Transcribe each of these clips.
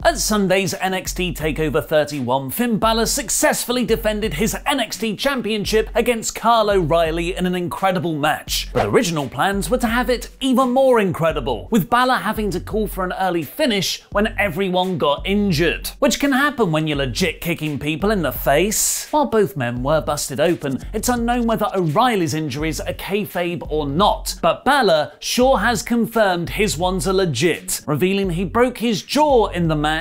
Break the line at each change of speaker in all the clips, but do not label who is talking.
At Sunday's NXT TakeOver 31, Finn Balor successfully defended his NXT Championship against Kyle O'Reilly in an incredible match. But original plans were to have it even more incredible, with Balor having to call for an early finish when everyone got injured. Which can happen when you're legit kicking people in the face. While both men were busted open, it's unknown whether O'Reilly's injuries are kayfabe or not. But Balor sure has confirmed his ones are legit, revealing he broke his jaw in the match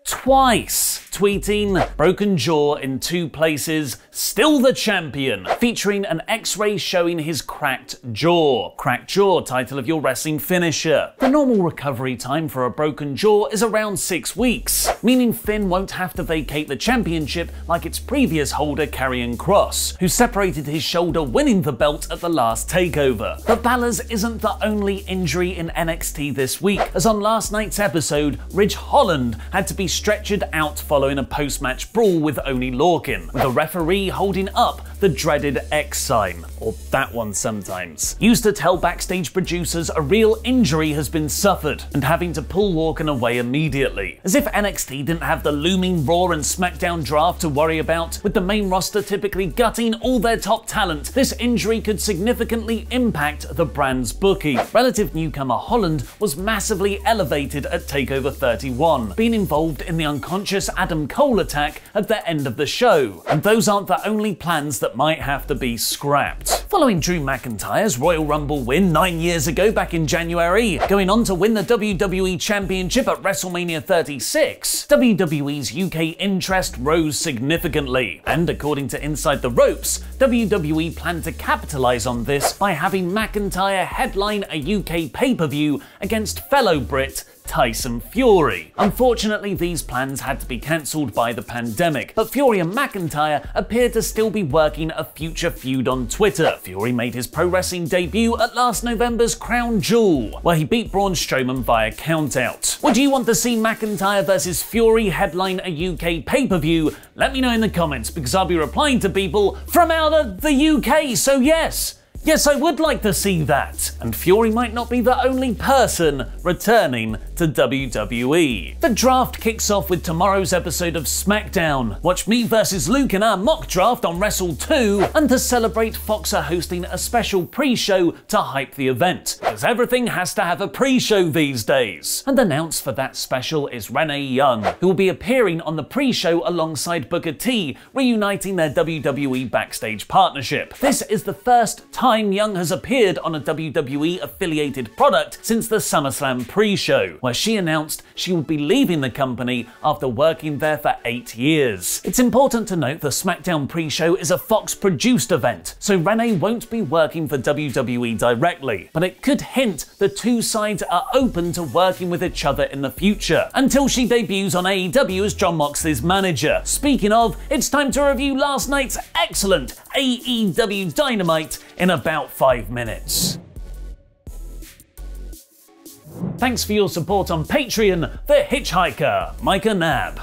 twice, tweeting, "Broken jaw in 2 places, still the champion," featuring an x-ray showing his cracked jaw. Cracked jaw, title of your wrestling finisher. The normal recovery time for a broken jaw is around 6 weeks, meaning Finn won't have to vacate the championship like its previous holder Karrion Kross, who separated his shoulder winning the belt at the last takeover. But Balor's isn't the only injury in NXT this week, as on last night's episode, Ridge Holland had to be stretchered out following a post-match brawl with Oney Lorcan, with a referee holding up the dreaded X sign, or that one sometimes, used to tell backstage producers a real injury has been suffered and having to pull Lorcan away immediately. As if NXT didn't have the looming Raw and SmackDown draft to worry about, with the main roster typically gutting all their top talent, this injury could significantly impact the brand's booking. Relative newcomer Holland was massively elevated at TakeOver 31, being involved in the unconscious Adam Cole attack at the end of the show, and those aren't the only plans that might have to be scrapped. Following Drew McIntyre's Royal Rumble win 9 years ago back in January, going on to win the WWE Championship at WrestleMania 36, WWE's UK interest rose significantly, and according to Inside the Ropes, WWE planned to capitalize on this by having McIntyre headline a UK pay-per-view against fellow Brit Tyson Fury. Unfortunately, these plans had to be cancelled by the pandemic, but Fury and McIntyre appeared to still be working a future feud on Twitter. Fury made his pro wrestling debut at last November's Crown Jewel, where he beat Braun Strowman via countout. Would you want to see McIntyre versus Fury headline a UK pay-per-view? Let me know in the comments, because I'll be replying to people from out of the UK, so yes, I would like to see that. And Fury might not be the only person returning to WWE. The draft kicks off with tomorrow's episode of SmackDown. Watch me versus Luke in our mock draft on Wrestle 2, and to celebrate, Fox are hosting a special pre-show to hype the event, because everything has to have a pre-show these days. And announced for that special is Renee Young, who will be appearing on the pre-show alongside Booker T, reuniting their WWE backstage partnership. This is the first time Young has appeared on a WWE affiliated product since the SummerSlam pre-show, where she announced she would be leaving the company after working there for 8 years. It's important to note the SmackDown pre-show is a Fox-produced event, so Renee won't be working for WWE directly, but it could hint the two sides are open to working with each other in the future, until she debuts on AEW as Jon Moxley's manager. Speaking of, it's time to review last night's excellent AEW Dynamite in about 5 minutes. Thanks for your support on Patreon, The Hitchhiker, Micah Nab.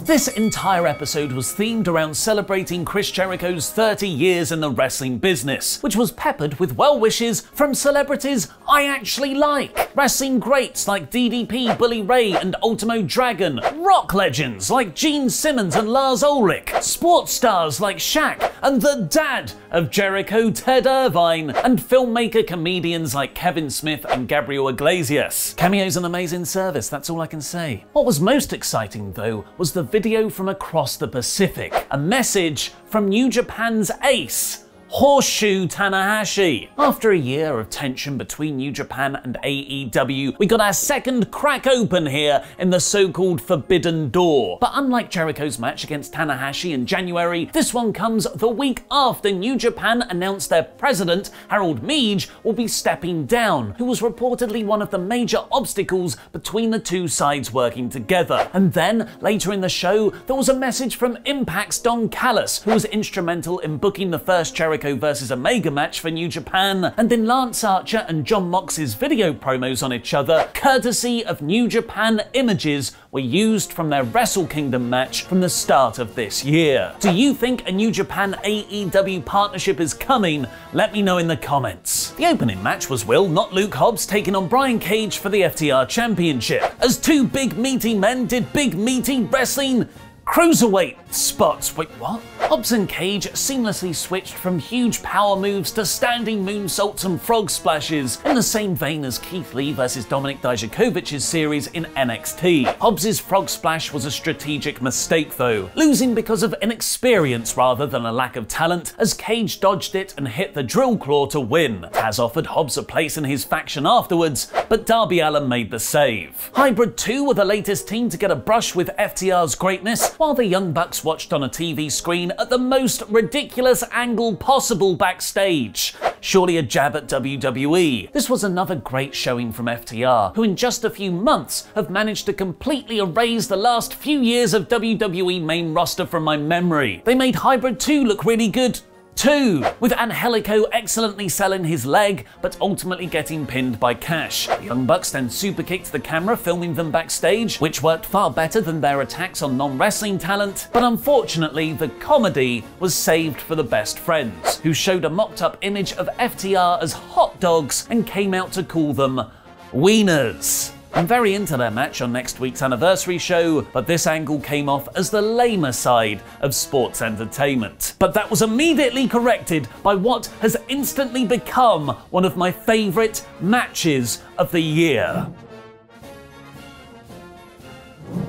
This entire episode was themed around celebrating Chris Jericho's 30 years in the wrestling business, which was peppered with well wishes from celebrities I actually like. Wrestling greats like DDP, Bully Ray and Ultimo Dragon, rock legends like Gene Simmons and Lars Ulrich, sports stars like Shaq and the dad of Jericho, Ted Irvine, and filmmaker comedians like Kevin Smith and Gabriel Iglesias. Cameo's an amazing service, that's all I can say. What was most exciting though was the video from across the Pacific, a message from New Japan's ace, Horseshoe Tanahashi. After a year of tension between New Japan and AEW, we got our second crack open here in the so-called Forbidden Door. But unlike Jericho's match against Tanahashi in January, this one comes the week after New Japan announced their president, Harold Meij, will be stepping down, who was reportedly one of the major obstacles between the two sides working together. And then, later in the show, there was a message from Impact's Don Callis, who was instrumental in booking the first Jericho Jericho vs Omega match for New Japan, and then Lance Archer and John Mox's video promos on each other, courtesy of New Japan images, were used from their Wrestle Kingdom match from the start of this year. Do you think a New Japan AEW partnership is coming? Let me know in the comments. The opening match was Will, not Luke Hobbs, taking on Brian Cage for the FTR Championship, as two big meaty men did big meaty wrestling cruiserweight spots. Wait, what? Hobbs and Cage seamlessly switched from huge power moves to standing moonsaults and frog splashes, in the same vein as Keith Lee vs Dominik Dijakovic's series in NXT. Hobbs' frog splash was a strategic mistake though, losing because of inexperience rather than a lack of talent, as Cage dodged it and hit the drill claw to win. Taz offered Hobbs a place in his faction afterwards, but Darby Allin made the save. Hybrid 2 were the latest team to get a brush with FTR's greatness, while the Young Bucks watched on a TV screen at the most ridiculous angle possible backstage. Surely a jab at WWE. This was another great showing from FTR, who in just a few months have managed to completely erase the last few years of WWE main roster from my memory. They made Hybrid 2 look really good too, with Angelico excellently selling his leg, but ultimately getting pinned by Cash. The Young Bucks then superkicked the camera filming them backstage, which worked far better than their attacks on non-wrestling talent, but unfortunately the comedy was saved for the Best Friends, who showed a mocked-up image of FTR as hot dogs and came out to call them wieners. I'm very into their match on next week's anniversary show, but this angle came off as the lamer side of sports entertainment. But that was immediately corrected by what has instantly become one of my favourite matches of the year.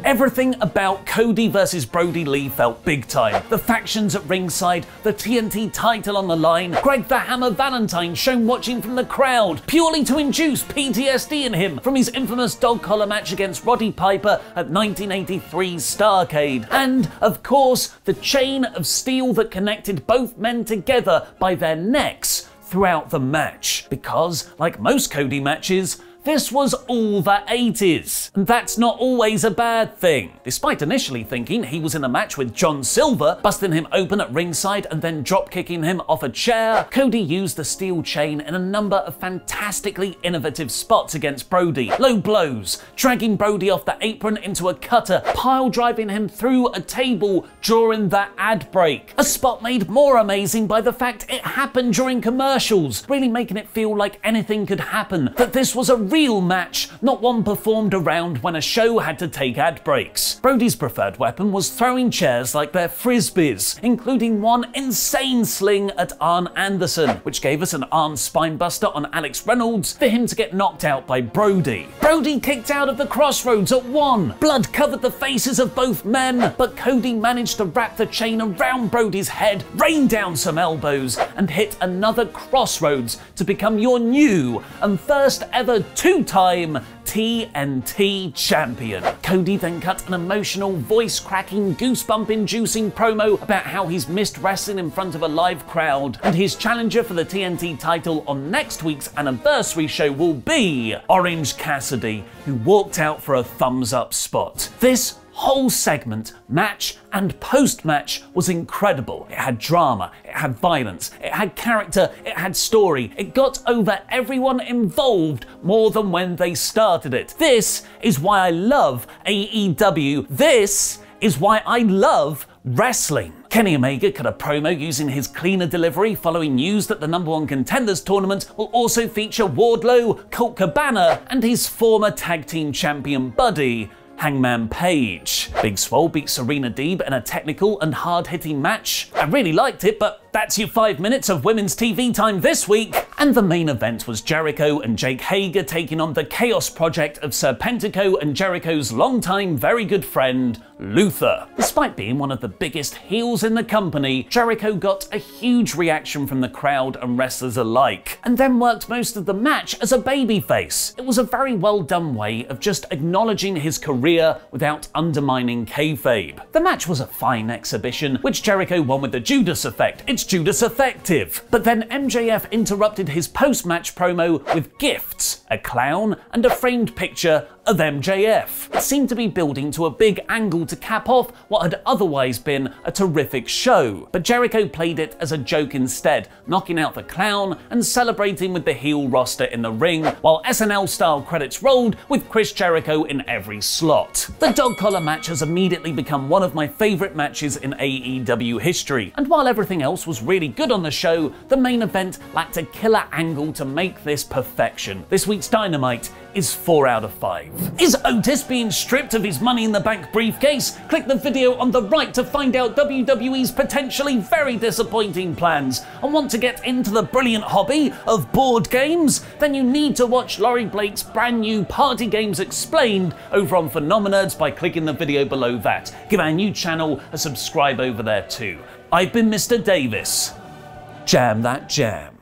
Everything about Cody vs Brody Lee felt big time. The factions at ringside, the TNT title on the line, Greg the Hammer Valentine shown watching from the crowd, purely to induce PTSD in him from his infamous dog collar match against Roddy Piper at 1983's Starrcade. And, of course, the chain of steel that connected both men together by their necks throughout the match. Because, like most Cody matches, this was all the 80s, and that's not always a bad thing. Despite initially thinking he was in a match with John Silver, busting him open at ringside and then drop-kicking him off a chair, Cody used the steel chain in a number of fantastically innovative spots against Brody. Low blows, dragging Brody off the apron into a cutter, pile-driving him through a table during the ad break. A spot made more amazing by the fact it happened during commercials, really making it feel like anything could happen, that this was a real match, not one performed around when a show had to take ad breaks. Brody's preferred weapon was throwing chairs like they're frisbees, including one insane sling at Arn Anderson, which gave us an Arn spinebuster on Alex Reynolds for him to get knocked out by Brody. Brody kicked out of the Crossroads at 1. Blood covered the faces of both men, but Cody managed to wrap the chain around Brody's head, rain down some elbows, and hit another Crossroads to become your new and first ever two-time TNT champion. Cody then cut an emotional, voice-cracking, goosebump-inducing promo about how he's missed wrestling in front of a live crowd, and his challenger for the TNT title on next week's anniversary show will be Orange Cassidy, who walked out for a thumbs-up spot. This whole segment, match and post-match, was incredible. It had drama, it had violence, it had character, it had story. It got over everyone involved more than when they started it. This is why I love AEW. This is why I love wrestling. Kenny Omega cut a promo using his cleaner delivery following news that the #1 Contenders tournament will also feature Wardlow, Colt Cabana, and his former tag team champion buddy, Hangman Page. Big Swole beat Serena Deeb in a technical and hard-hitting match. I really liked it, but that's your 5 minutes of women's TV time this week. And the main event was Jericho and Jake Hager taking on the Chaos Project of Serpentico and Jericho's longtime very good friend, Luther. Despite being one of the biggest heels in the company, Jericho got a huge reaction from the crowd and wrestlers alike, and then worked most of the match as a babyface. It was a very well done way of just acknowledging his career without undermining kayfabe. The match was a fine exhibition, which Jericho won with the Judas effect. It It's Judas effective. But then MJF interrupted his post-match promo with gifts, a clown, and a framed picture of MJF. It seemed to be building to a big angle to cap off what had otherwise been a terrific show, but Jericho played it as a joke instead, knocking out the clown and celebrating with the heel roster in the ring, while SNL-style credits rolled with Chris Jericho in every slot. The dog collar match has immediately become one of my favourite matches in AEW history, and while everything else was really good on the show, the main event lacked a killer angle to make this perfection. This week's Dynamite is 4 out of 5. Is Otis being stripped of his Money in the Bank briefcase? Click the video on the right to find out WWE's potentially very disappointing plans. And want to get into the brilliant hobby of board games? Then you need to watch Laurie Blake's brand new Party Games Explained over on Phenomenerds by clicking the video below that. Give our new channel a subscribe over there too. I've been Mr. Davis. Jam that jam.